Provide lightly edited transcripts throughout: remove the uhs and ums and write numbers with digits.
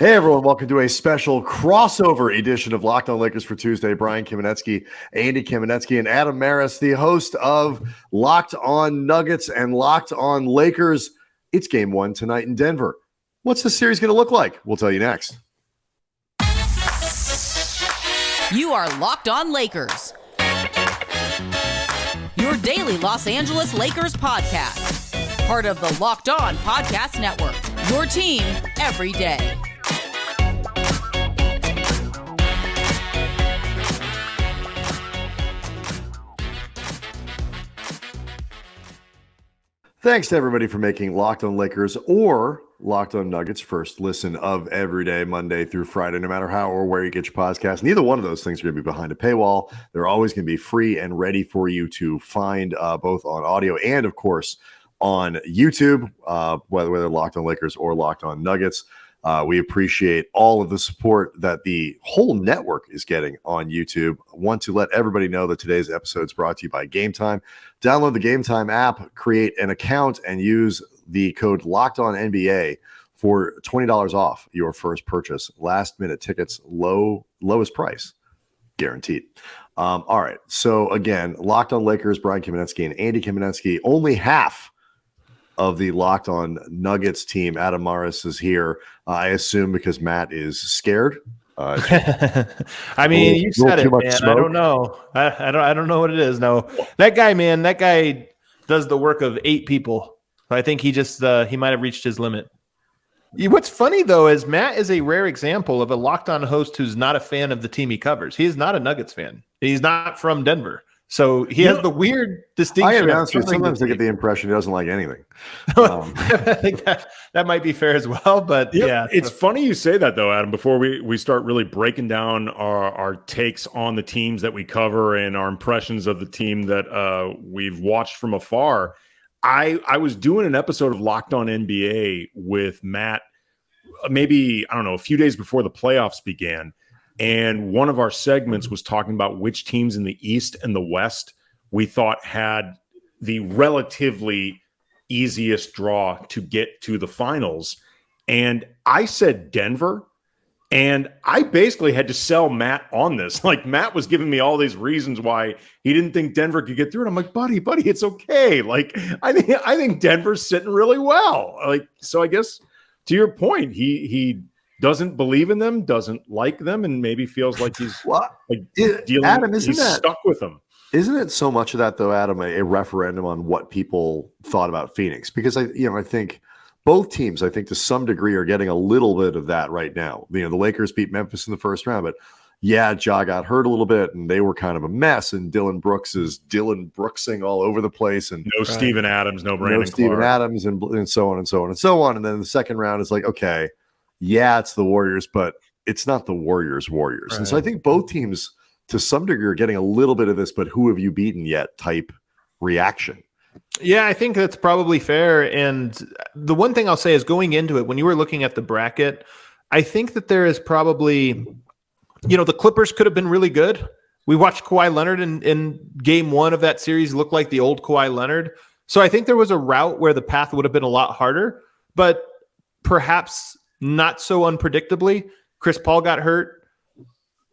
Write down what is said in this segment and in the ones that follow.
Hey everyone, welcome to a special crossover edition of Locked On Lakers for Tuesday. Brian Kamenetsky, Andy Kamenetsky, and Adam Maris, the host of Locked On Nuggets and Locked On Lakers. It's game one tonight in Denver. What's the series going to look like? We'll tell you next. You are Locked On Lakers, your daily Los Angeles Lakers podcast. Part of the Locked On Podcast Network, your team every day. Thanks to everybody for making Locked On Lakers or Locked On Nuggets first listen of every day, Monday through Friday, no matter how or where you get your podcast. Neither one of those things are going to be behind a paywall. They're always going to be free and ready for you to find both on audio and, of course, on YouTube, whether Locked On Lakers or Locked On Nuggets. We appreciate all of the support that the whole network is getting on YouTube. I want to let everybody know that today's episode is brought to you by Game Time. Download the Game Time app, create an account, and use the code LOCKEDONNBA for $20 off your first purchase. Last-minute tickets, lowest price, guaranteed. All right, so again, Locked On Lakers, Brian Kamenetsky and Andy Kamenetsky, only half of the Locked On Nuggets team. Adam Maris is here, I assume because Matt is scared. I mean, you said it, man. Smoke. I don't know. I don't know what it is. No, that guy does the work of 8 people. I think he just he might have reached his limit. What's funny though is Matt is a rare example of a Locked On host who's not a fan of the team he covers. He is not a Nuggets fan. He's not from Denver. So he has the weird distinction. Sometimes I get the impression he doesn't like anything. I think that might be fair as well. But yeah, it's funny you say that though, Adam. Before we start really breaking down our takes on the teams that we cover and our impressions of the team that we've watched from afar, I was doing an episode of Locked On NBA with Matt, maybe a few days before the playoffs began. And one of our segments was talking about which teams in the East and the West we thought had the relatively easiest draw to get to the finals. And I said Denver. And I basically had to sell Matt on this. Like, Matt was giving me all these reasons why he didn't think Denver could get through it. I'm like, buddy, it's okay. Like, I think Denver's sitting really well. Like, so I guess to your point, he doesn't believe in them, doesn't like them, and maybe feels like he's stuck with them. Isn't it so much of that, though, Adam, a referendum on what people thought about Phoenix? Because I think both teams, to some degree, are getting a little bit of that right now. The Lakers beat Memphis in the first round, but Ja got hurt a little bit, and they were kind of a mess. And Dylan Brooks is Dylan Brooksing all over the place, and Steven Adams, no Brandon Clark. Steven Adams, and so on and so on and so on. And then the second round is like, okay. Yeah, it's the Warriors, but it's not the Warriors. Right. And so I think both teams, to some degree, are getting a little bit of this, but who have you beaten yet type reaction. Yeah, I think that's probably fair. And the one thing I'll say is going into it, when you were looking at the bracket, I think that there is probably, the Clippers could have been really good. We watched Kawhi Leonard in game one of that series look like the old Kawhi Leonard. So I think there was a route where the path would have been a lot harder, but perhaps not so unpredictably. Chris Paul got hurt.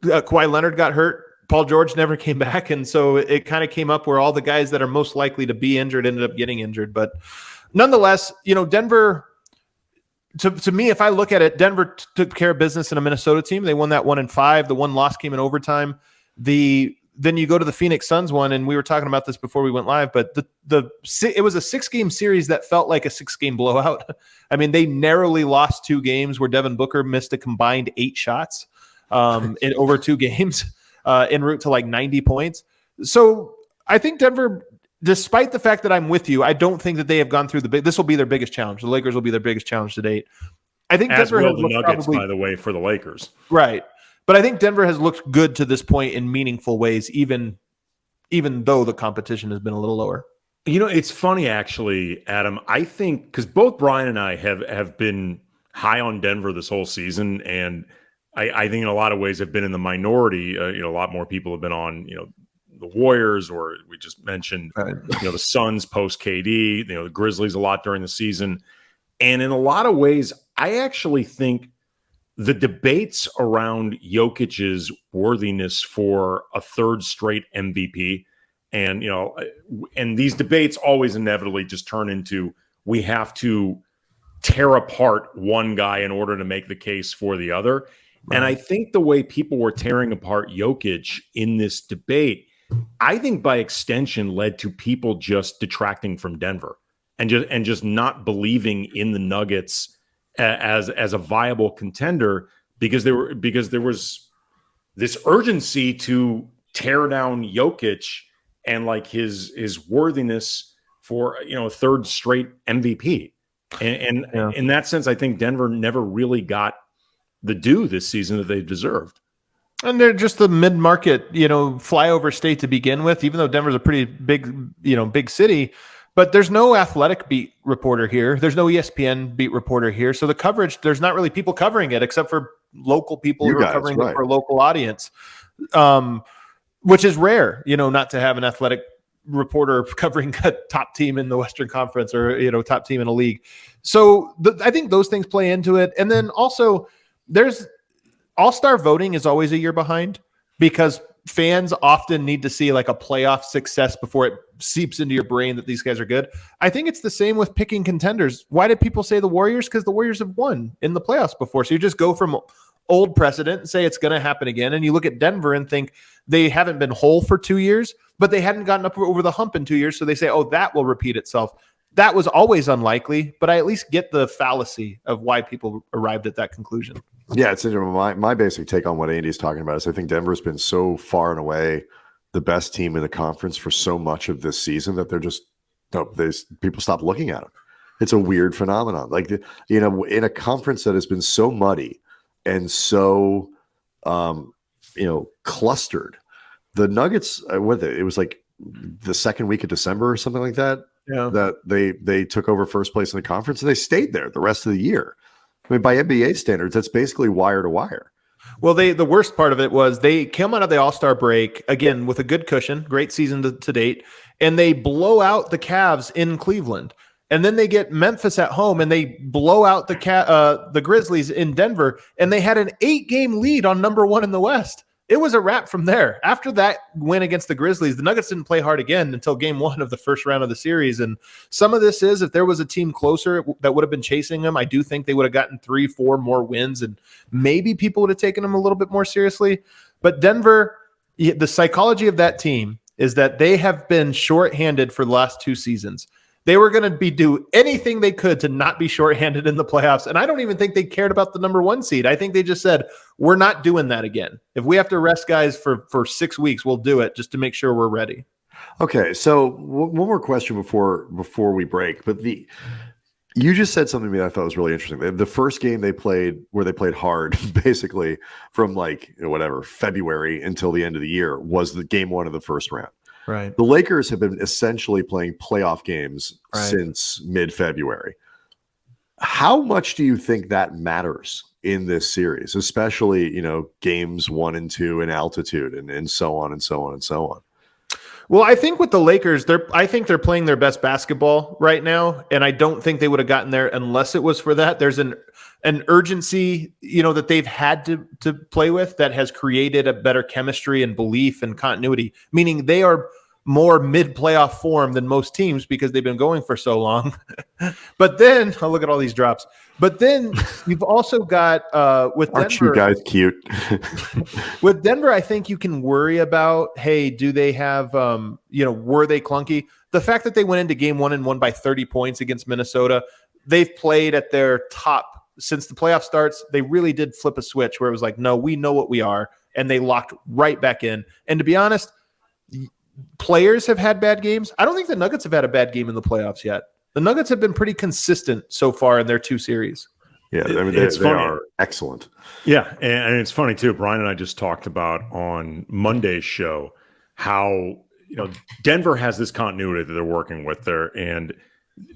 Kawhi Leonard got hurt. Paul George never came back. And so it kind of came up where all the guys that are most likely to be injured ended up getting injured. But nonetheless, Denver, to me, if I look at it, Denver took care of business in a Minnesota team. They won that 1-5. The one loss came in overtime. Then you go to the Phoenix Suns one, and we were talking about this before we went live, but it was a 6-game series that felt like a 6-game blowout. I mean, they narrowly lost 2 games where Devin Booker missed a combined 8 shots in over 2 games en route to like 90 points. So I think Denver, despite the fact that I'm with you, I don't think that they have gone through this will be their biggest challenge. The Lakers will be their biggest challenge to date. I think As Denver will the Nuggets, by the way, for the Lakers. Right. But I think Denver has looked good to this point in meaningful ways, even though the competition has been a little lower. It's funny, actually, Adam. I think because both Brian and I have been high on Denver this whole season, and I think in a lot of ways have been in the minority. A lot more people have been on, the Warriors, or we just mentioned, the Suns post KD, the Grizzlies a lot during the season. And in a lot of ways, I actually think the debates around Jokic's worthiness for a third straight MVP, and and these debates always inevitably just turn into we have to tear apart one guy in order to make the case for the other. Right. And I think the way people were tearing apart Jokic in this debate, I think by extension led to people just detracting from Denver and just not believing in the Nuggets as a viable contender because there was this urgency to tear down Jokic and like his worthiness for a third straight MVP. And in that sense, I think Denver never really got the due this season that they deserved. And they're just the mid-market, flyover state to begin with, even though Denver's a pretty big, big city. But there's no athletic beat reporter here. There's no ESPN beat reporter here. So the coverage, there's not really people covering it except for local people who are covering it for a local audience, which is rare, not to have an athletic reporter covering a top team in the Western Conference or, top team in a league. So I think those things play into it. And then also there's all-star voting is always a year behind because fans often need to see like a playoff success before it seeps into your brain that these guys are good. I think it's the same with picking contenders. Why did people say the Warriors? Because the Warriors have won in the playoffs before. So you just go from old precedent and say it's going to happen again. And you look at Denver and think they haven't been whole for 2 years, but they hadn't gotten up over the hump in 2 years. So they say, oh, that will repeat itself. That was always unlikely, but I at least get the fallacy of why people arrived at that conclusion. Yeah, it's my basic take on what Andy's talking about is I think Denver's been so far and away the best team in the conference for so much of this season that they're just people stop looking at them. It's a weird phenomenon. Like in a conference that has been so muddy and so clustered, the Nuggets it was like the second week of December or something like that. Yeah, that they took over first place in the conference and they stayed there the rest of the year. I mean, by NBA standards, that's basically wire to wire. Well, the worst part of it was they came out of the All-Star break, again, with a good cushion, great season to date, and they blow out the Cavs in Cleveland. And then they get Memphis at home, and they blow out the Grizzlies in Denver, and they had an 8-game lead on number one in the West. It was a wrap from there. After that win against the Grizzlies, the Nuggets didn't play hard again until game one of the first round of the series. And some of this is if there was a team closer that would have been chasing them, I do think they would have gotten 3-4 more wins and maybe people would have taken them a little bit more seriously. But Denver, the psychology of that team is that they have been shorthanded for the last 2 seasons. They were going to do anything they could to not be shorthanded in the playoffs. And I don't even think they cared about the number 1 seed. I think they just said, we're not doing that again. If we have to rest guys for 6 weeks, we'll do it just to make sure we're ready. Okay. So one more question before we break, but you just said something to me that I thought was really interesting. The first game they played where they played hard, basically from February until the end of the year was the game 1 of the first round. Right. The Lakers have been essentially playing playoff games since mid-February. How much do you think that matters in this series, especially, games 1 and 2 in altitude and so on and so on and so on? Well, I think with the Lakers, I think they're playing their best basketball right now, and I don't think they would have gotten there unless it was for that. There's an urgency, that they've had to play with that has created a better chemistry and belief and continuity, meaning they are more mid-playoff form than most teams because they've been going for so long. But then, look at all these drops. But then you've also got with Denver. Aren't you guys cute? With Denver, I think you can worry about, hey, do they have, were they clunky? The fact that they went into game 1 and won by 30 points against Minnesota, they've played at their top since the playoff starts. They really did flip a switch where it was like, no, we know what we are. And they locked right back in. And to be honest, players have had bad games. I don't think the Nuggets have had a bad game in the playoffs yet. The Nuggets have been pretty consistent so far in their 2 series. Yeah, I mean, they are excellent. Yeah, and it's funny too. Brian and I just talked about on Monday's show how Denver has this continuity that they're working with there, and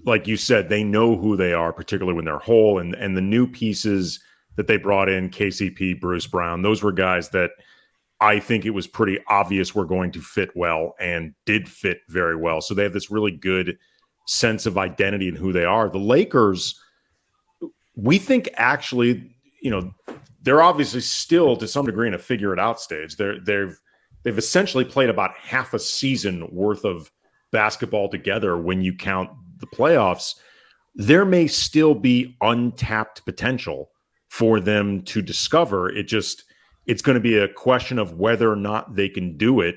like you said, they know who they are, particularly when they're whole, and the new pieces that they brought in, KCP, Bruce Brown, those were guys that I think it was pretty obvious were going to fit well and did fit very well. So they have this really good sense of identity in who they are. The Lakers, we think actually, they're obviously still to some degree in a figure it out stage. They've essentially played about half a season worth of basketball together when you count the playoffs. There may still be untapped potential for them to discover. It's going to be a question of whether or not they can do it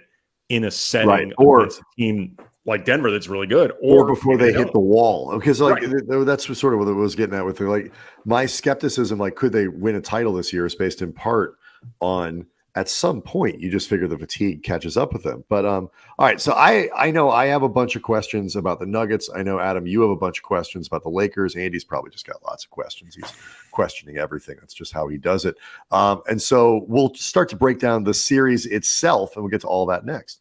in a setting right. Or against a team like Denver that's really good, or before they hit the wall. Because that's sort of what I was getting at with like my skepticism, like could they win a title this year, is based in part on at some point you just figure the fatigue catches up with them. But all right, so I know I have a bunch of questions about the Nuggets. I know, Adam, you have a bunch of questions about the Lakers. Andy's probably just got lots of questions. He's questioning everything. That's just how he does it. And so we'll start to break down the series itself, and we'll get to all that next.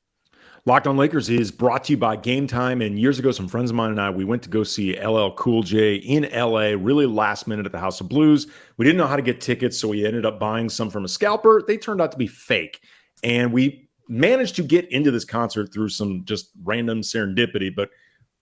Locked on Lakers is brought to you by Game Time. And years ago, some friends of mine and I, we went to go see LL Cool J in LA, really last minute at the House of Blues. We didn't know how to get tickets, so we ended up buying some from a scalper. They turned out to be fake. And we managed to get into this concert through some just random serendipity. But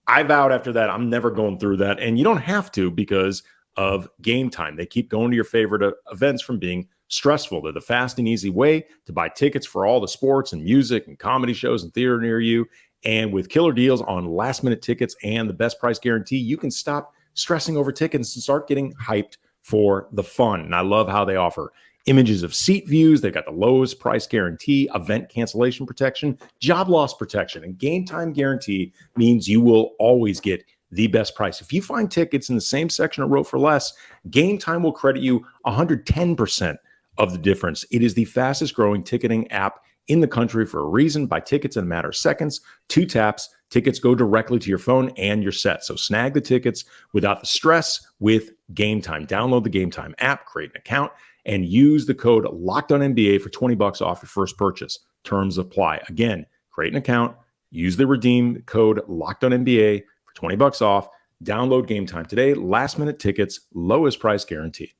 I vowed after that, I'm never going through that. And you don't have to because of Game Time. They keep going to your favorite events from being stressful. They're the fast and easy way to buy tickets for all the sports and music and comedy shows and theater near you. And with killer deals on last minute tickets and the best price guarantee, you can stop stressing over tickets and start getting hyped for the fun. And I love how they offer images of seat views. They've got the lowest price guarantee, event cancellation protection, job loss protection, and Game Time guarantee means you will always get the best price. If you find tickets in the same section or row for less, Game Time will credit you 110% of the difference. It is the fastest growing ticketing app in the country for a reason. Buy tickets in a matter of seconds, 2 taps, tickets go directly to your phone and you're set. So snag the tickets without the stress with Game Time. Download the Game Time app, create an account, and use the code LOCKEDONNBA for $20 off your first purchase. Terms apply. Again, create an account, use the redeem code LOCKEDONNBA for $20 off. Download Game Time today. Last minute tickets, lowest price guaranteed.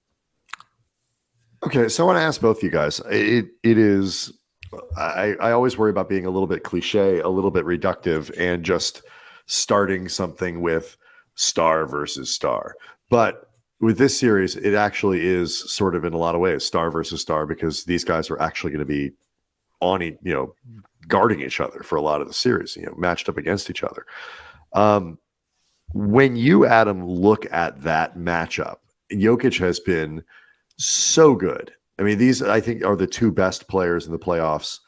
Okay, so I want to ask both of you guys. It is, I always worry about being a little bit cliche, a little bit reductive, and just starting something with star versus star. But with this series, it actually is sort of in a lot of ways star versus star, because these guys are actually going to be on, guarding each other for a lot of the series, matched up against each other. When you, Adam, look at that matchup, Jokic has been so good. I mean, these, I think, are the two best players in the playoffs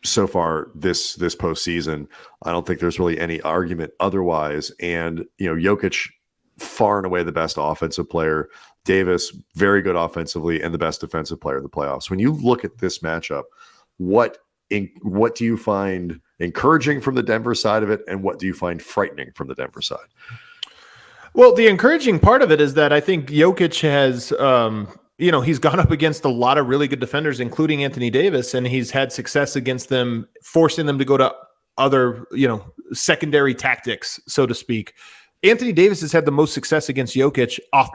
so far this postseason. I don't think there's really any argument otherwise. And, Jokic, far and away the best offensive player. Davis, very good offensively, and the best defensive player in the playoffs. When you look at this matchup, what do you find encouraging from the Denver side of it, and what do you find frightening from the Denver side? Well, the encouraging part of it is that I think Jokic has, he's gone up against a lot of really good defenders, including Anthony Davis, and he's had success against them, forcing them to go to other, secondary tactics, so to speak. Anthony Davis has had the most success against Jokic off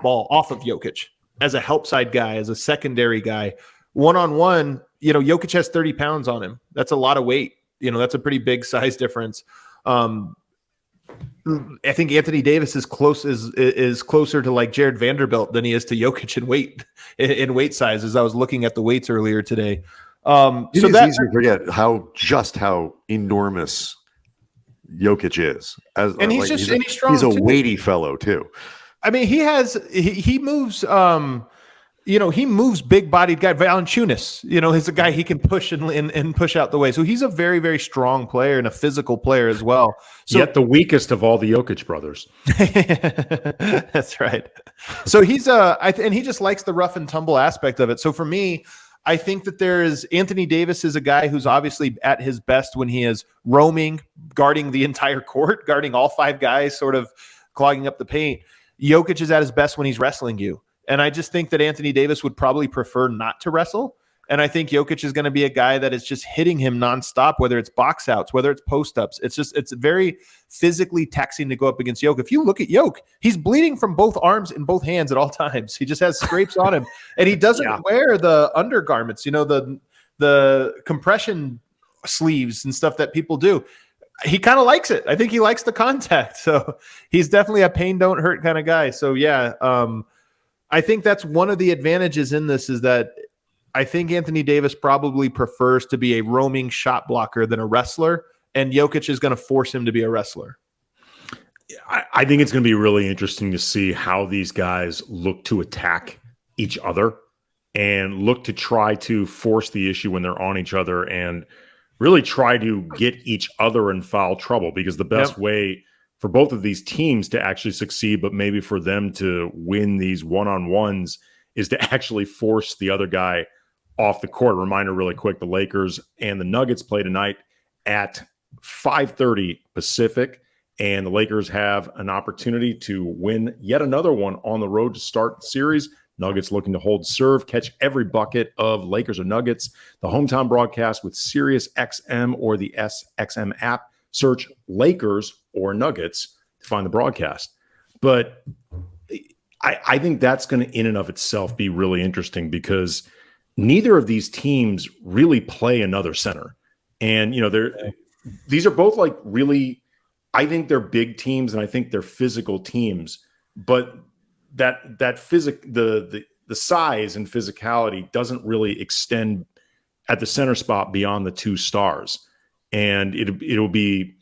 of Jokic, as a help side guy, as a secondary guy. One-on-one, Jokic has 30 pounds on him. That's a lot of weight. That's a pretty big size difference. I think Anthony Davis is closer to like Jared Vanderbilt than he is to Jokic in weight size, as I was looking at the weights earlier today. It's easy to forget how enormous Jokic is. He's strong. He's a weighty fellow too. I mean, he moves. He moves big-bodied guy. Valanciunas, he's a guy he can push and push out the way. So he's a very, very strong player and a physical player as well. So, yet the weakest of all the Jokic brothers. That's right. So he's and he just likes the rough and tumble aspect of it. So for me, I think that Anthony Davis is a guy who's obviously at his best when he is roaming, guarding the entire court, guarding all 5 guys, sort of clogging up the paint. Jokic is at his best when he's wrestling you. And I just think that Anthony Davis would probably prefer not to wrestle. And I think Jokic is going to be a guy that is just hitting him nonstop, whether it's box outs, whether it's post ups. It's very physically taxing to go up against Jokic. If you look at Jokic, he's bleeding from both arms and both hands at all times. He just has scrapes on him, and he doesn't wear the undergarments, the compression sleeves and stuff that people do. He kind of likes it. I think he likes the contact. So he's definitely a pain don't hurt kind of guy. So yeah, I think that's one of the advantages in this is that I think Anthony Davis probably prefers to be a roaming shot blocker than a wrestler, and Jokic is going to force him to be a wrestler. I think it's going to be really interesting to see how these guys look to attack each other and look to try to force the issue when they're on each other and really try to get each other in foul trouble, because the best way for both of these teams to actually succeed, but maybe for them to win these one-on-ones, is to actually force the other guy off the court. Reminder really quick, the Lakers and the Nuggets play tonight at 5:30 Pacific, and the Lakers have an opportunity to win yet another one on the road to start the series. Nuggets looking to hold serve, catch every bucket of Lakers or Nuggets. The hometown broadcast with Sirius XM or the SXM app. Search Lakers or Nuggets to find the broadcast. But I think that's going to, in and of itself, be really interesting because neither of these teams really play another center. And, these are both like really, I think they're big teams and I think they're physical teams, but the size and physicality doesn't really extend at the center spot beyond the two stars. And it'll be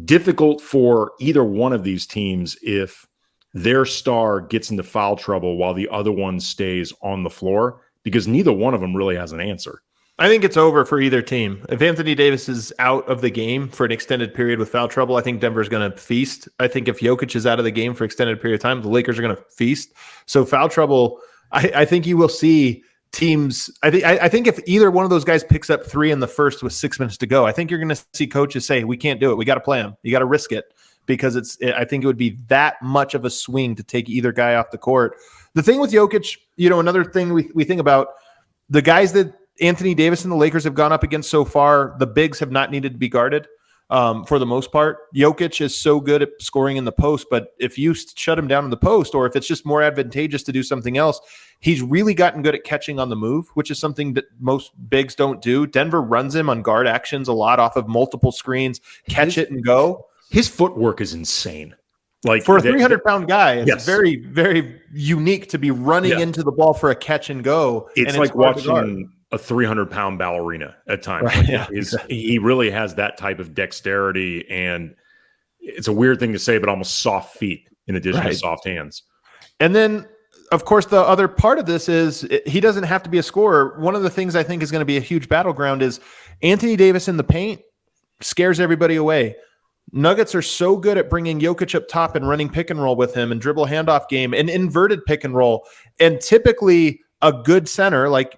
difficult for either one of these teams if their star gets into foul trouble while the other one stays on the floor, because neither one of them really has an answer. I think it's over for either team. If Anthony Davis is out of the game for an extended period with foul trouble, I think Denver's going to feast. I think if Jokic is out of the game for extended period of time, the Lakers are going to feast. So foul trouble, I think you will see teams. I think if either one of those guys picks up 3 in the first with 6 minutes to go, I think you're going to see coaches say, we can't do it. We got to play him. You got to risk it, because I think it would be that much of a swing to take either guy off the court. The thing with Jokic, another thing we think about, the guys that Anthony Davis and the Lakers have gone up against so far, the bigs have not needed to be guarded for the most part. Jokic is so good at scoring in the post, but if you shut him down in the post, or if it's just more advantageous to do something else, he's really gotten good at catching on the move, which is something that most bigs don't do. Denver runs him on guard actions a lot off of multiple screens, catch it and go. His footwork is insane. Like for a 300-pound guy, it's yes. very, very unique to be running into the ball for a catch and go. It's like watching a 300-pound ballerina at times. Right, like he really has that type of dexterity, and it's a weird thing to say, but almost soft feet in addition to soft hands. And then, of course, the other part of this is he doesn't have to be a scorer. One of the things I think is going to be a huge battleground is Anthony Davis in the paint scares everybody away. Nuggets are so good at bringing Jokic up top and running pick and roll with him and dribble handoff game and inverted pick and roll. And typically a good center like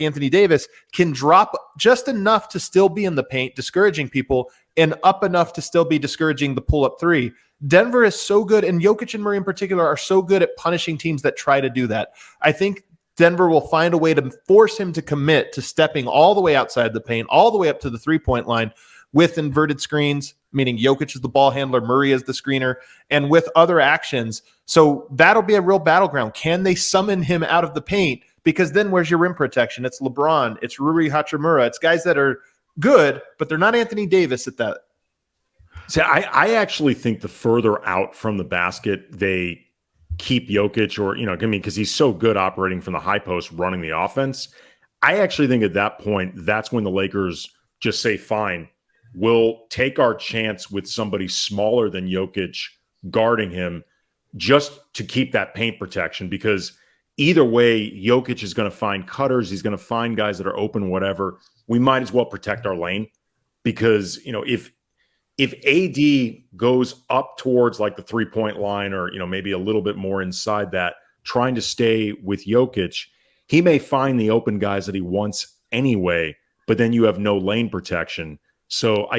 Anthony Davis can drop just enough to still be in the paint, discouraging people, and up enough to still be discouraging the pull-up 3. Denver is so good, and Jokic and Murray in particular are so good at punishing teams that try to do that. I think Denver will find a way to force him to commit to stepping all the way outside the paint, all the way up to the three-point line with inverted screens, meaning Jokic is the ball handler, Murray is the screener, and with other actions. So that'll be a real battleground. Can they summon him out of the paint? Because then where's your rim protection? It's LeBron. It's Rui Hachimura. It's guys that are good, but they're not Anthony Davis at that. See, I actually think the further out from the basket they keep Jokic, or, because he's so good operating from the high post, running the offense, I actually think at that point, that's when the Lakers just say, fine, we'll take our chance with somebody smaller than Jokic guarding him just to keep that paint protection, because either way, Jokic is going to find cutters. He's going to find guys that are open, whatever. We might as well protect our lane, because, if AD goes up towards like the 3-point line, or, maybe a little bit more inside that, trying to stay with Jokic, he may find the open guys that he wants anyway, but then you have no lane protection. So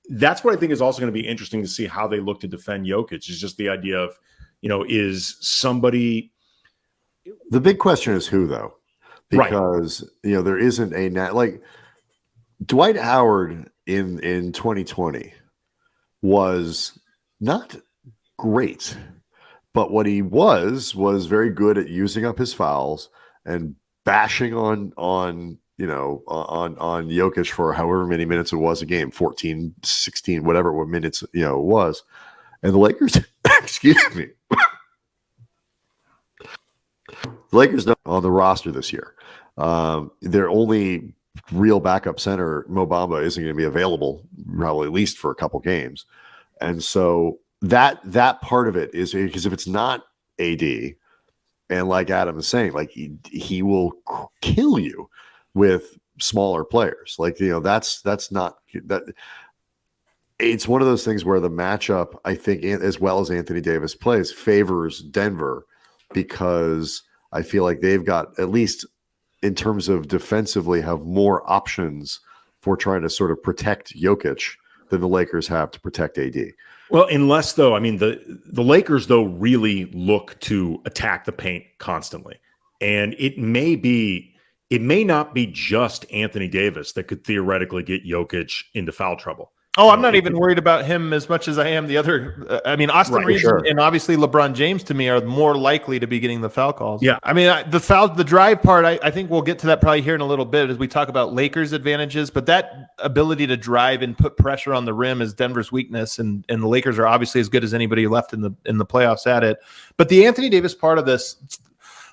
that's what I think is also going to be interesting to see how they look to defend Jokic, is just the idea of, is somebody. The big question is who, though, because, there isn't like Dwight Howard in 2020 was not great, but what he was very good at using up his fouls and bashing on Jokic for however many minutes it was a game, 14, 16, whatever minutes, it was. And the Lakers, excuse me. The Lakers don't on the roster this year. Their only real backup center, Mo Bamba, isn't going to be available probably at least for a couple games. And so that part of it is because if it's not AD, and like Adam is saying, like he will kill you with smaller players. Like, that's not that. It's one of those things where the matchup, I think, as well as Anthony Davis plays, favors Denver because I feel like they've got, at least in terms of defensively, have more options for trying to sort of protect Jokic than the Lakers have to protect AD. Well, unless though, I mean, the Lakers though really look to attack the paint constantly, and it may not be just Anthony Davis that could theoretically get Jokic into foul trouble. Oh, I'm not even worried about him as much as I am the other. I mean, Austin Reeves and obviously LeBron James to me are more likely to be getting the foul calls. Yeah. I mean, the drive part, I think we'll get to that probably here in a little bit as we talk about Lakers' advantages. But that ability to drive and put pressure on the rim is Denver's weakness. And the Lakers are obviously as good as anybody left in the playoffs at it. But the Anthony Davis part of this,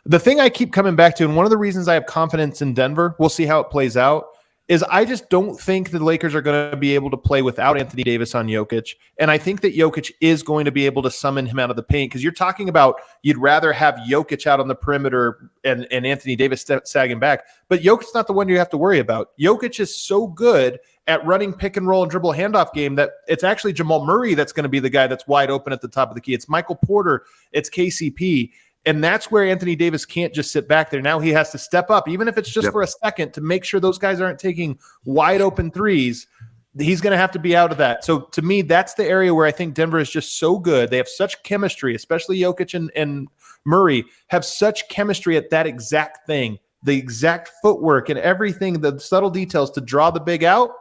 the thing I keep coming back to, and one of the reasons I have confidence in Denver, we'll see how it plays out, is I just don't think the Lakers are going to be able to play without Anthony Davis on Jokic. And I think that Jokic is going to be able to summon him out of the paint, because you're talking about you'd rather have Jokic out on the perimeter and Anthony Davis sagging back. But Jokic's not the one you have to worry about. Jokic is so good at running pick and roll and dribble handoff game that it's actually Jamal Murray that's going to be the guy that's wide open at the top of the key. It's Michael Porter. It's KCP. And that's where Anthony Davis can't just sit back there. Now he has to step up, even if it's just for a second, to make sure those guys aren't taking wide open threes. He's going to have to be out of that. So to me, that's the area where I think Denver is just so good. They have such chemistry, especially Jokic and Murray have such chemistry at that exact thing, the exact footwork and everything, the subtle details to draw the big out.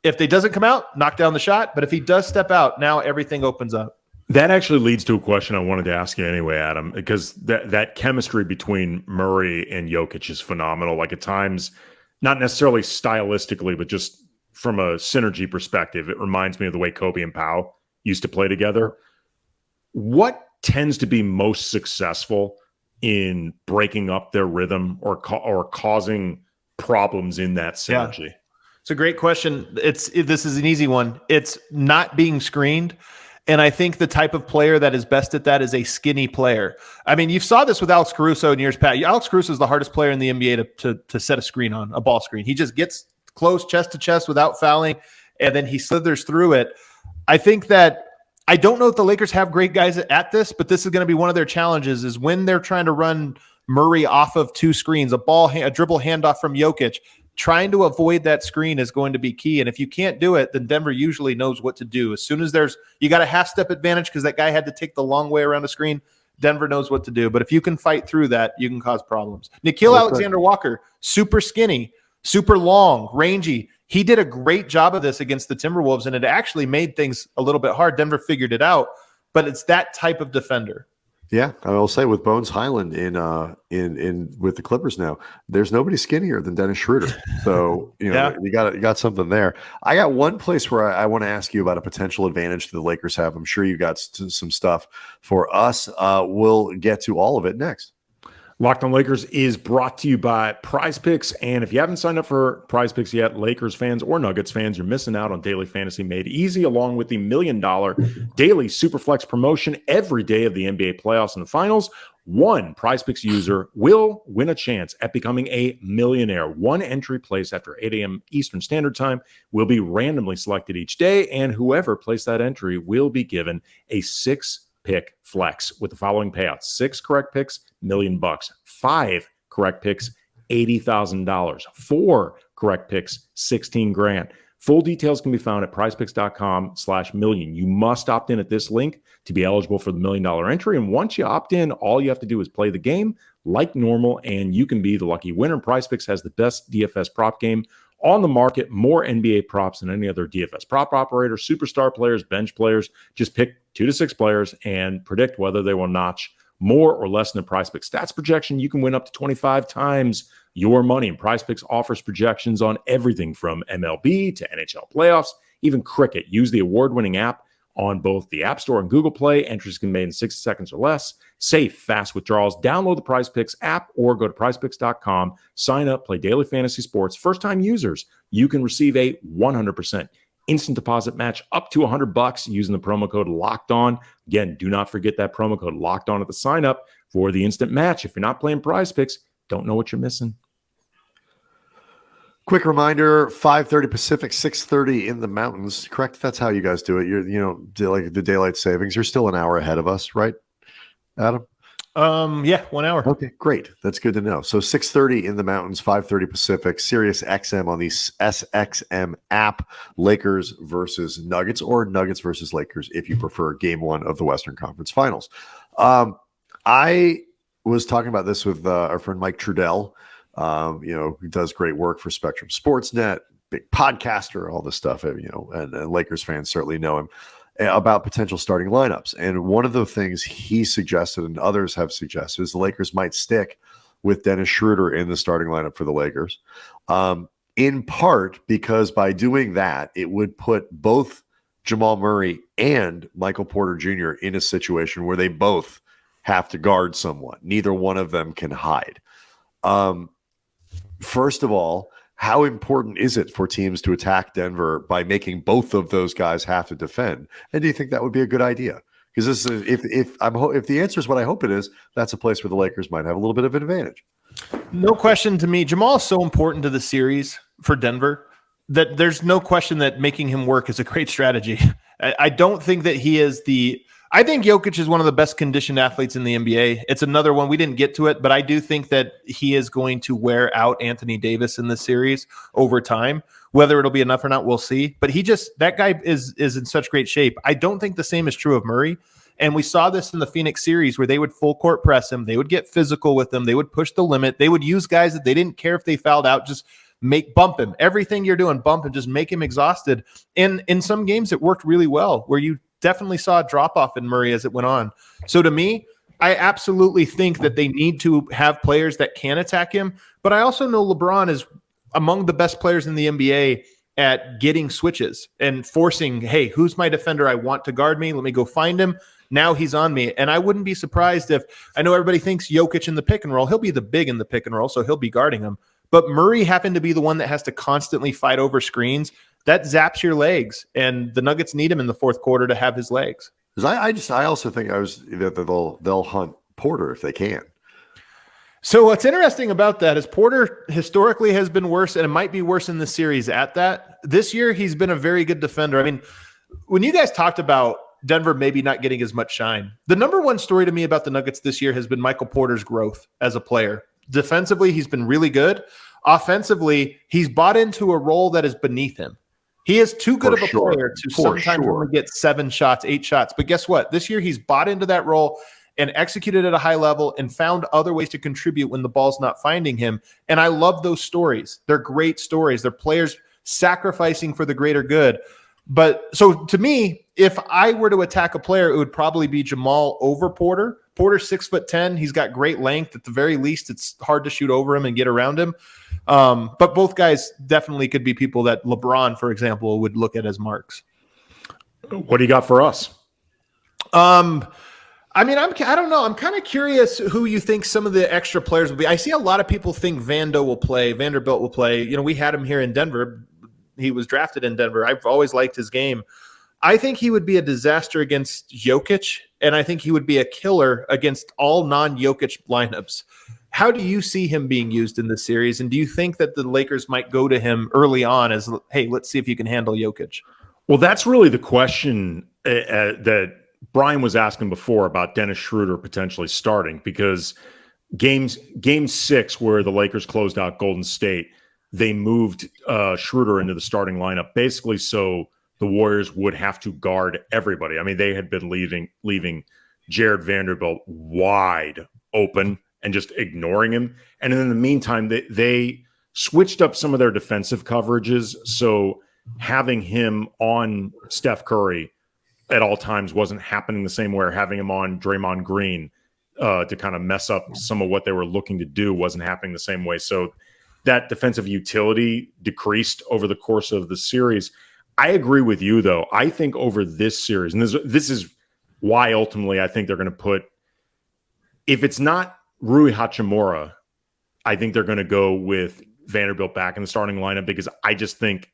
If they doesn't come out, knock down the shot. But if he does step out, now everything opens up. That actually leads to a question I wanted to ask you anyway, Adam, because that chemistry between Murray and Jokic is phenomenal. Like at times, not necessarily stylistically, but just from a synergy perspective, it reminds me of the way Kobe and Pau used to play together. What tends to be most successful in breaking up their rhythm or causing problems in that synergy? Yeah. It's a great question. This is an easy one. It's not being screened. And I think the type of player that is best at that is a skinny player. I mean, you saw this with Alex Caruso in years past. Alex Caruso is the hardest player in the NBA to set a screen on, a ball screen. He just gets close chest to chest without fouling, and then he slithers through it. I think that I don't know if the Lakers have great guys at this, but this is going to be one of their challenges is when they're trying to run Murray off of two screens, a dribble handoff from Jokic. Trying to avoid that screen is going to be key. And if you can't do it, then Denver usually knows what to do. As soon as you got a half-step advantage because that guy had to take the long way around the screen, Denver knows what to do. But if you can fight through that, you can cause problems. Nikola Alexander-Walker, super skinny, super long, rangy. He did a great job of this against the Timberwolves, and it actually made things a little bit hard. Denver figured it out, but it's that type of defender. Yeah, I will say with Bones Highland in with the Clippers now, there's nobody skinnier than Dennis Schroeder. So you got something there. I got one place where I want to ask you about a potential advantage the Lakers have. I'm sure you got some stuff for us. We'll get to all of it next. Locked on Lakers is brought to you by Prize Picks. And if you haven't signed up for Prize Picks yet, Lakers fans or Nuggets fans, you're missing out on daily fantasy made easy, along with the $1 million daily Superflex promotion every day of the NBA playoffs and the finals. One Prize Picks user will win a chance at becoming a millionaire. One entry placed after 8 a.m. Eastern Standard Time will be randomly selected each day, and whoever placed that entry will be given a 6-pick flex with the following payouts: 6 correct picks, $1 million; 5 correct picks, $80,000; 4 correct picks, $16,000. Full details can be found at prizepicks.com/million. You must opt in at this link to be eligible for the $1 million entry. And once you opt in, all you have to do is play the game like normal, and you can be the lucky winner. Prize Picks has the best DFS prop game on the market, more NBA props than any other DFS prop operator, superstar players, bench players. Just pick 2 to 6 players and predict whether they will notch more or less than the Prize Picks stats projection. You can win up to 25 times your money. And Prize Picks offers projections on everything from MLB to NHL playoffs, even cricket. Use the award-winning app on both the App Store and Google Play. Entries can be made in 60 seconds or less. Safe, fast withdrawals. Download the PrizePicks app or go to prizepicks.com. Sign up, play daily fantasy sports. First-time users, you can receive a 100% instant deposit match up to $100 using the promo code Locked On. Again, do not forget that promo code Locked On at the sign up for the instant match. If you're not playing PrizePicks, don't know what you're missing. Quick reminder: 5:30 Pacific, 6:30 in the mountains. Correct? That's how you guys do it. Like the daylight savings. You're still an hour ahead of us, right, Adam? Yeah, 1 hour. Okay, great. That's good to know. So 6:30 in the mountains, 5:30 Pacific, Sirius XM on the SXM app. Lakers versus Nuggets, or Nuggets versus Lakers, if you prefer. Game 1 of the Western Conference Finals. I was talking about this with our friend Mike Trudell, who does great work for Spectrum Sportsnet, big podcaster, all this stuff. And Lakers fans certainly know him, about potential starting lineups. And one of the things he suggested and others have suggested is the Lakers might stick with Dennis Schroeder in the starting lineup for the Lakers, in part because by doing that, it would put both Jamal Murray and Michael Porter Jr. in a situation where they both have to guard someone. Neither one of them can hide. First of all, how important is it for teams to attack Denver by making both of those guys have to defend? And do you think that would be a good idea? Because this is, if the answer is what I hope it is, that's a place where the Lakers might have a little bit of an advantage. No question to me. Jamal is so important to the series for Denver that there's no question that making him work is a great strategy. I don't think that he is I think Jokic is one of the best conditioned athletes in the NBA. It's another one. We didn't get to it, but I do think that he is going to wear out Anthony Davis in this series over time. Whether it'll be enough or not, we'll see. But that guy is in such great shape. I don't think the same is true of Murray. And we saw this in the Phoenix series where they would full court press him. They would get physical with him. They would push the limit. They would use guys that they didn't care if they fouled out. Just bump him. Everything you're doing, bump him. Just make him exhausted. And in some games, it worked really well where you definitely saw a drop-off in Murray as it went on. So to me, I absolutely think that they need to have players that can attack him. But I also know LeBron is among the best players in the NBA at getting switches and forcing, hey, who's my defender I want to guard me? Let me go find him. Now he's on me. And I wouldn't be surprised if, I know everybody thinks Jokic in the pick and roll. He'll be the big in the pick and roll, so he'll be guarding him. But Murray happened to be the one that has to constantly fight over screens. That zaps your legs, and the Nuggets need him in the fourth quarter to have his legs. I also think that they'll hunt Porter if they can. So what's interesting about that is Porter historically has been worse, and it might be worse in the series at that. This year, he's been a very good defender. I mean, when you guys talked about Denver maybe not getting as much shine, the number one story to me about the Nuggets this year has been Michael Porter's growth as a player. Defensively, he's been really good. Offensively, he's bought into a role that is beneath him. He is too good of a player to sometimes only get 7 shots, 8 shots. But guess what? This year, he's bought into that role and executed at a high level and found other ways to contribute when the ball's not finding him. And I love those stories. They're great stories. They're players sacrificing for the greater good. But so to me, if I were to attack a player, it would probably be Jamal over Porter. Porter's 6'10". He's got great length. At the very least, it's hard to shoot over him and get around him. But both guys definitely could be people that LeBron, for example, would look at as marks. What do you got for us? I don't know. I'm kind of curious who you think some of the extra players will be. I see a lot of people think Vanderbilt will play. We had him here in Denver. He was drafted in Denver. I've always liked his game. I think he would be a disaster against Jokic, and I think he would be a killer against all non-Jokic lineups. How do you see him being used in this series, and do you think that the Lakers might go to him early on as, hey, let's see if you can handle Jokic? Well, that's really the question that Brian was asking before about Dennis Schroeder potentially starting, because game 6 where the Lakers closed out Golden State, they moved Schroeder into the starting lineup basically so the Warriors would have to guard everybody. I mean, they had been leaving Jared Vanderbilt wide open and just ignoring him. And in the meantime, they switched up some of their defensive coverages. So having him on Steph Curry at all times wasn't happening the same way, or having him on Draymond Green to kind of mess up some of what they were looking to do wasn't happening the same way. So that defensive utility decreased over the course of the series. I agree with you, though. I think over this series, and this is why ultimately I think they're going to put, if it's not Rui Hachimura, I think they're going to go with Vanderbilt back in the starting lineup, because I just think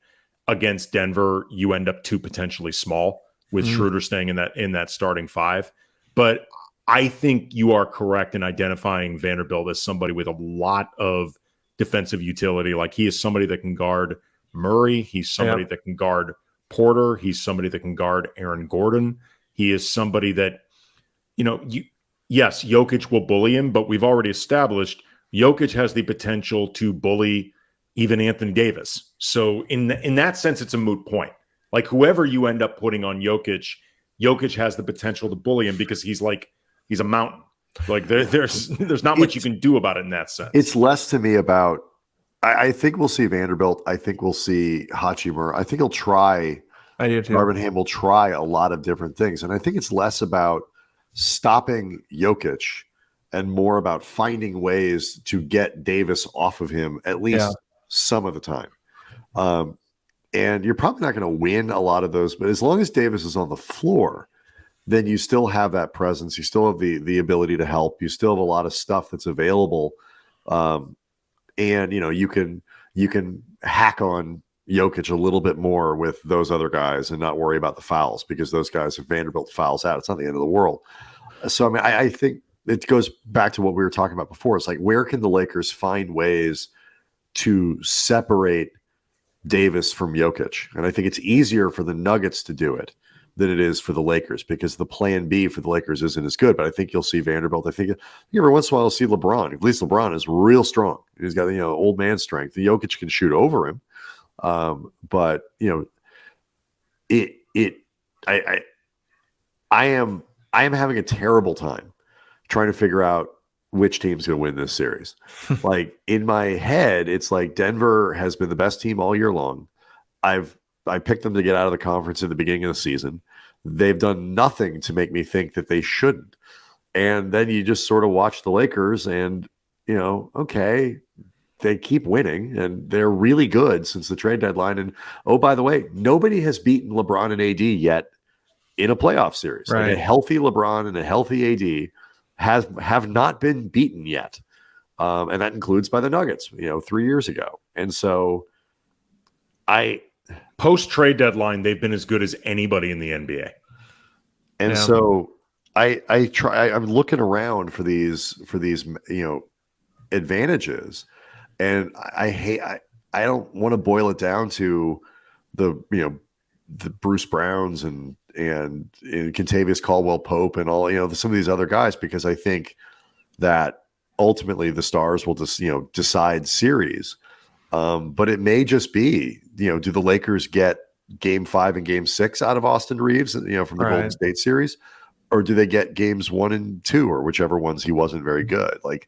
against Denver, you end up too potentially small with Schroeder staying in that starting five. But I think you are correct in identifying Vanderbilt as somebody with a lot of defensive utility. Like, he is somebody that can guard Murray. He's somebody that can guard Porter. He's somebody that can guard Aaron Gordon. He is somebody that, yes, Jokic will bully him, but we've already established Jokic has the potential to bully even Anthony Davis. So in that sense, it's a moot point. Like, whoever you end up putting on Jokic has the potential to bully him, because he's a mountain. Like, there's not much you can do about it in that sense. It's less to me about, I think we'll see Vanderbilt. I think we'll see Hachimura. I think he'll try. I do too. Darvin Ham will try a lot of different things. And I think it's less about stopping Jokic and more about finding ways to get Davis off of him at least some of the time. And you're probably not going to win a lot of those, but as long as Davis is on the floor, then you still have that presence. You still have the ability to help. You still have a lot of stuff that's available. And you can hack on Jokic a little bit more with those other guys and not worry about the fouls, because those guys, if Vanderbilt fouls out, it's not the end of the world. So, I mean, I think it goes back to what we were talking about before. It's like, where can the Lakers find ways to separate Davis from Jokic? And I think it's easier for the Nuggets to do it than it is for the Lakers, because the plan B for the Lakers isn't as good. But I think you'll see Vanderbilt. I think every once in a while you'll see LeBron. At least LeBron is real strong. He's got old man strength. The Jokic can shoot over him, but I am having a terrible time trying to figure out which team's going to win this series. Like, in my head, it's like Denver has been the best team all year long. I picked them to get out of the conference at the beginning of the season. They've done nothing to make me think that they shouldn't. And then you just sort of watch the Lakers and, okay, they keep winning and they're really good since the trade deadline. And, oh, by the way, nobody has beaten LeBron and AD yet in a playoff series. Right. Like, a healthy LeBron and a healthy AD have not been beaten yet. And that includes by the Nuggets, 3 years ago. And so post-trade deadline, they've been as good as anybody in the NBA. And so I'm looking around for these, advantages. And I don't want to boil it down to the Bruce Browns and Kentavious Caldwell-Pope and all, some of these other guys, because I think that ultimately the stars will just, decide series. But it may just be, do the Lakers get Game 5 and Game 6 out of Austin Reeves, from the Golden State series, or do they get Games 1 and 2, or whichever ones he wasn't very good? Like,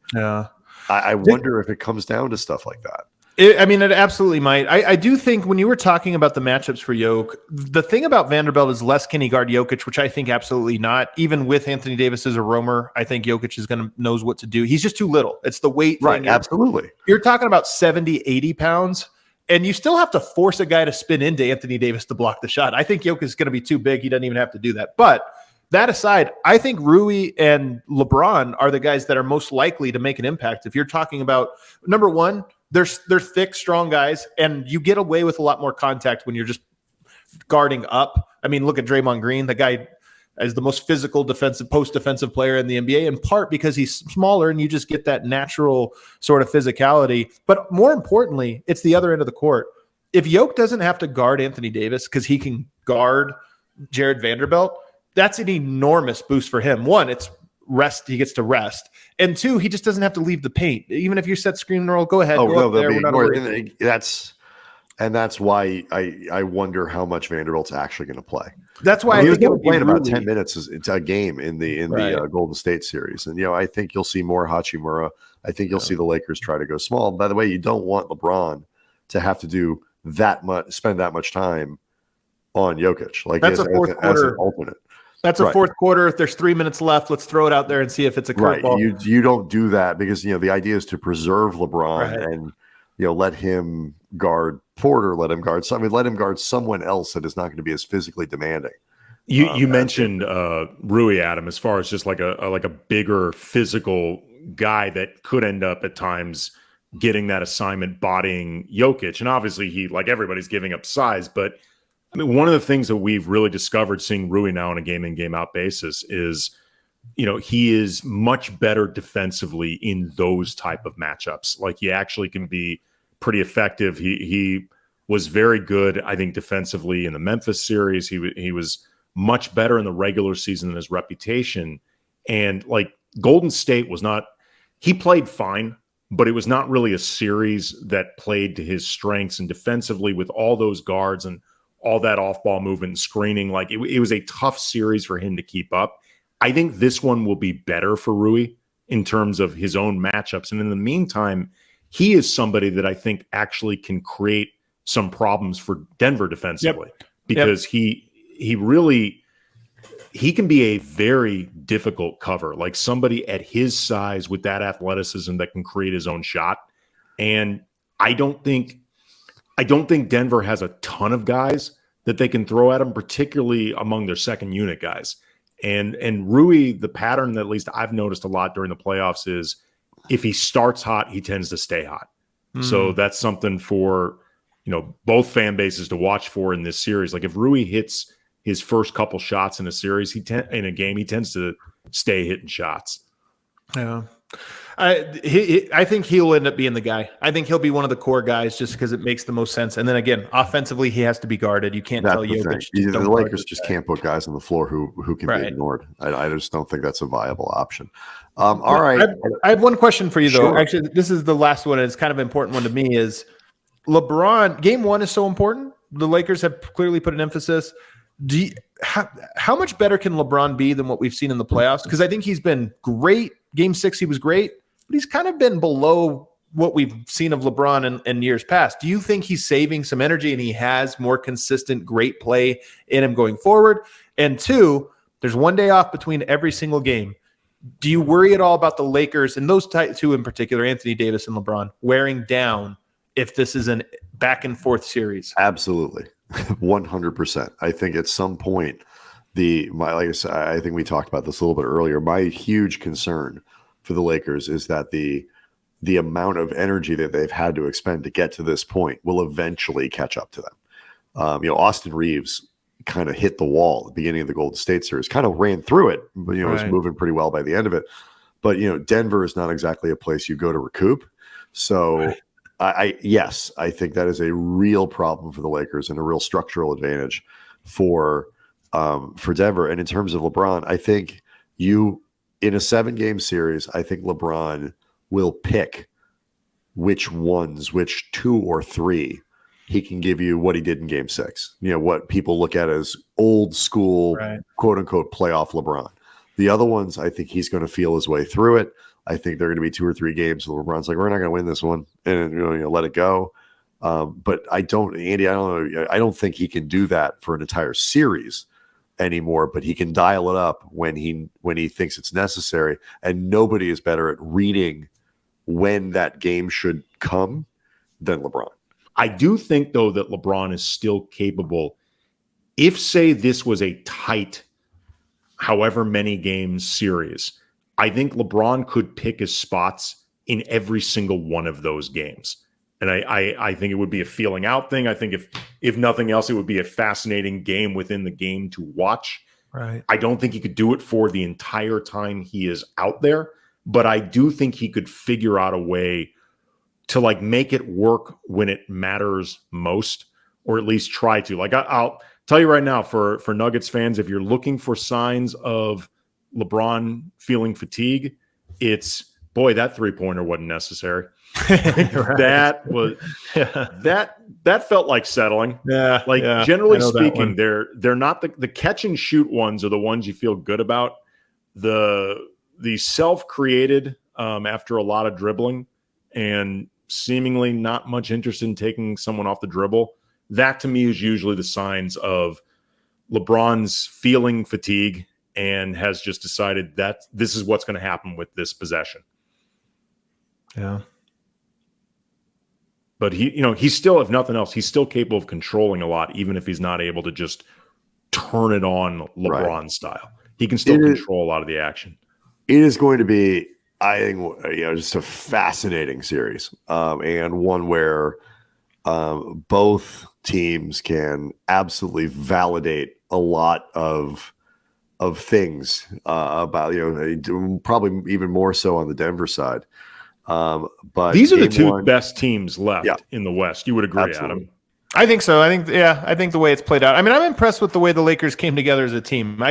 I wonder if it comes down to stuff like that. It absolutely might. I do think when you were talking about the matchups for Jokic, the thing about Vanderbilt is less can he guard Jokic, which I think absolutely not. Even with Anthony Davis as a roamer, I think Jokic knows what to do. He's just too little. It's the weight thing. Right, absolutely. You're talking about 70, 80 pounds, and you still have to force a guy to spin into Anthony Davis to block the shot. I think Jokic is going to be too big. He doesn't even have to do that. But that aside, I think Rui and LeBron are the guys that are most likely to make an impact. If you're talking about, number one, they're thick, strong guys, and you get away with a lot more contact when you're just guarding up. I mean, look at Draymond Green. The guy is the most physical post-defensive player in the NBA, in part because he's smaller and you just get that natural sort of physicality. But more importantly, it's the other end of the court. If Jokic doesn't have to guard Anthony Davis because he can guard Jared Vanderbilt, that's an enormous boost for him. One, it's rest. He gets to rest. And two, he just doesn't have to leave the paint. Even if you set screen and roll, go ahead. That's why I wonder how much Vanderbilt's actually going to play. That's why I think he'll play about really 10 minutes a game in the Golden State series. And, I think you'll see more Hachimura. I think you'll see the Lakers try to go small. And by the way, you don't want LeBron to have to do spend that much time on Jokic. Like, that's a fourth quarter. As an alternate. That's a fourth quarter. If there's 3 minutes left, let's throw it out there and see if it's a curveball. Right. You don't do that because, the idea is to preserve LeBron and let him guard Porter, let him guard someone else that is not going to be as physically demanding. You mentioned Rui, Adam, as far as just like a bigger physical guy that could end up at times getting that assignment bodying Jokic. And obviously he, like everybody's, giving up size. But I mean, one of the things that we've really discovered seeing Rui now on a game in, game out basis is, he is much better defensively in those type of matchups. Like, he actually can be pretty effective. He was very good, I think, defensively in the Memphis series. He was much better in the regular season than his reputation. And like, Golden State was not, he played fine, but it was not really a series that played to his strengths. And defensively, with all those guards and all that off-ball movement and screening, like it was a tough series for him to keep up. I think this one will be better for Rui in terms of his own matchups. And in the meantime, he is somebody that I think actually can create some problems for Denver defensively. Because he can be a very difficult cover, like somebody at his size with that athleticism that can create his own shot. And I don't think Denver has a ton of guys that they can throw at him, particularly among their second unit guys. And Rui, the pattern that at least I've noticed a lot during the playoffs is if he starts hot, he tends to stay hot. So that's something for, both fan bases to watch for in this series. Like, if Rui hits his first couple shots in a series, in a game, he tends to stay hitting shots. Yeah. I think he'll end up being the guy. I think he'll be one of the core guys just because it makes the most sense. And then again, offensively, he has to be guarded. You can't tell Jokic. The Lakers just can't put guys on the floor who can be ignored. I just don't think that's a viable option. All right. I have one question for you, though. Sure. Actually, this is the last one, and it's kind of an important one to me, is LeBron. Game one is so important. The Lakers have clearly put an emphasis. How much better can LeBron be than what we've seen in the playoffs? Because I think he's been great. Game 6, he was great, but he's kind of been below what we've seen of LeBron in years past. Do you think he's saving some energy and he has more consistent great play in him going forward? And two, there's one day off between every single game. Do you worry at all about the Lakers, and those two in particular, Anthony Davis and LeBron, wearing down if this is an back and forth series? Absolutely. 100%. I think at some point, like I said, I think we talked about this a little bit earlier. My huge concern for the Lakers is that the amount of energy that they've had to expend to get to this point will eventually catch up to them. Austin Reeves kind of hit the wall at the beginning of the Golden State series, kind of ran through it, but was moving pretty well by the end of it. But Denver is not exactly a place you go to recoup. So I think that is a real problem for the Lakers and a real structural advantage for Denver. And in terms of LeBron, I think in a 7-game series, I think LeBron will pick which 2 or 3 he can give you what he did in game 6. What people look at as old school, quote unquote, playoff LeBron. The other ones, I think he's going to feel his way through it. I think they're going to be 2 or 3 games where LeBron's like, we're not going to win this one, and let it go. But I don't think he can do that for an entire series anymore. But he can dial it up when he thinks it's necessary. And nobody is better at reading when that game should come than LeBron. I do think, though, that LeBron is still capable. If, say, this was a tight, however many games series, I think LeBron could pick his spots in every single one of those games. And I think it would be a feeling out thing. I think if nothing else, it would be a fascinating game within the game to watch. Right. I don't think he could do it for the entire time he is out there, but I do think he could figure out a way to make it work when it matters most, or at least try to. I'll tell you right now, for Nuggets fans, if you're looking for signs of LeBron feeling fatigue, it's, boy, that 3-pointer wasn't necessary. That was that felt like settling. Generally speaking, they're not the catch and shoot ones are the ones you feel good about. The self-created after a lot of dribbling and seemingly not much interest in taking someone off the dribble, that to me is usually the signs of LeBron's feeling fatigue and has just decided that this is what's going to happen with this possession. Yeah. but he's still, if nothing else, he's still capable of controlling a lot, even if he's not able to just turn it on LeBron style. He can still control a lot of the action. It is going to be, I think, just a fascinating series, and one where both teams can absolutely validate a lot of things about, probably even more so on the Denver side. But these are the two best teams left in the West. You would agree, absolutely. Adam? I think so. I think the way it's played out. I mean, I'm impressed with the way the Lakers came together as a team.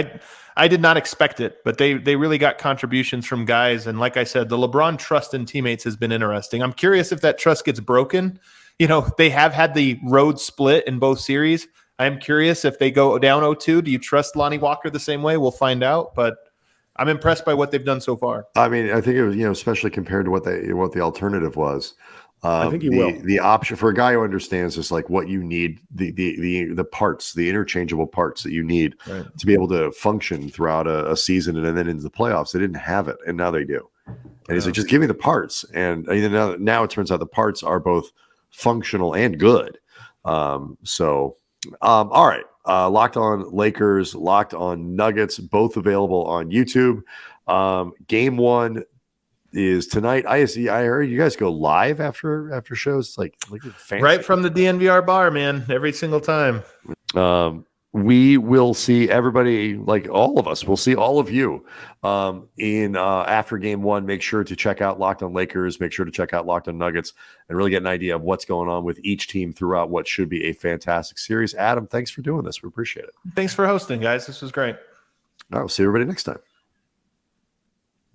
I did not expect it, but they really got contributions from guys. And like I said, the LeBron trust in teammates has been interesting. I'm curious if that trust gets broken. They have had the road split in both series. I'm curious if they go down 0-2. Do you trust Lonnie Walker the same way? We'll find out. But I'm impressed by what they've done so far. I mean, I think it was, especially compared to what the alternative was. I think he will. The option for a guy who understands is like what you need, the parts, the interchangeable parts that you need to be able to function throughout a season and then into the playoffs. They didn't have it, and now they do. And he's like, just give me the parts. And now it turns out the parts are both functional and good. All right. Locked On Lakers, Locked On Nuggets, both available on YouTube. Game one is tonight. I heard you guys go live after shows. It's like fancy. Right from the DNVR bar, man. Every single time. We will see everybody, like all of us. We'll see all of you in after game one. Make sure to check out Locked On Lakers. Make sure to check out Locked On Nuggets and really get an idea of what's going on with each team throughout what should be a fantastic series. Adam, thanks for doing this. We appreciate it. Thanks for hosting, guys. This was great. All right, we'll see everybody next time.